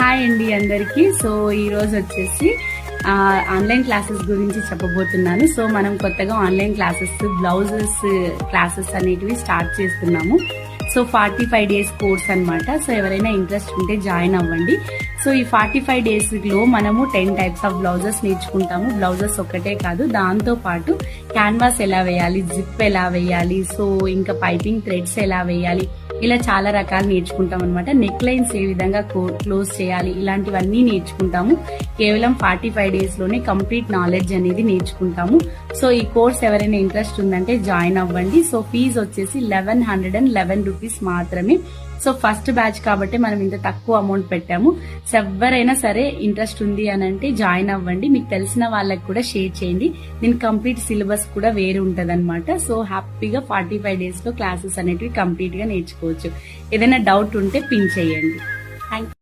Hi అండి అందరికి. So ఈ రోజు వచ్చేసి ఆన్లైన్ క్లాసెస్ గురించి చెప్పబోతున్నాను. సో మనం కొత్తగా ఆన్లైన్ క్లాసెస్ బ్లౌజెస్ క్లాసెస్ అనేటివి స్టార్ట్ చేస్తున్నాము. సో 45 days కోర్స్ అన్నమాట. సో ఎవరైనా ఇంట్రెస్ట్ ఉంటే జాయిన్ అవ్వండి. సో ఈ 45 days లో మనము 10 types ఆఫ్ బ్లౌజెస్ నేర్చుకుంటాము. బ్లౌజెస్ ఒక్కటే కాదు, దాంతో పాటు క్యాన్వాస్ ఎలా వేయాలి, జిప్ ఎలా వేయాలి, సో ఇంకా పైపింగ్ థ్రెడ్స్ ఎలా వేయాలి, ఇలా చాలా రకాలు నేర్చుకుంటాం అనమాట. నెక్ లైన్స్ ఏ విధంగా క్లోజ్ చేయాలి, ఇలాంటివన్నీ నేర్చుకుంటాము. కేవలం 45 days లోనే కంప్లీట్ నాలెడ్జ్ అనేది నేర్చుకుంటాము. సో ఈ కోర్స్ ఎవరైనా ఇంట్రెస్ట్ ఉందంటే జాయిన్ అవ్వండి. సో ఫీజు వచ్చేసి 1111 రూపీస్ మాత్రమే. సో ఫస్ట్ బ్యాచ్ కాబట్టి మనం ఇంత తక్కువ అమౌంట్ పెట్టాము. సో ఎవరైనా సరే ఇంట్రెస్ట్ ఉంది అని అంటే జాయిన్ అవ్వండి. మీకు తెలిసిన వాళ్ళకి కూడా షేర్ చేయండి. దీని కంప్లీట్ సిలబస్ కూడా వేరే ఉంటది అనమాట. సో హ్యాపీగా 45 days లో క్లాసెస్ అనేటివి కంప్లీట్ గా నేర్చుకోవచ్చు. ఏదైనా డౌట్ ఉంటే పిన్ చేయండి. Thank you.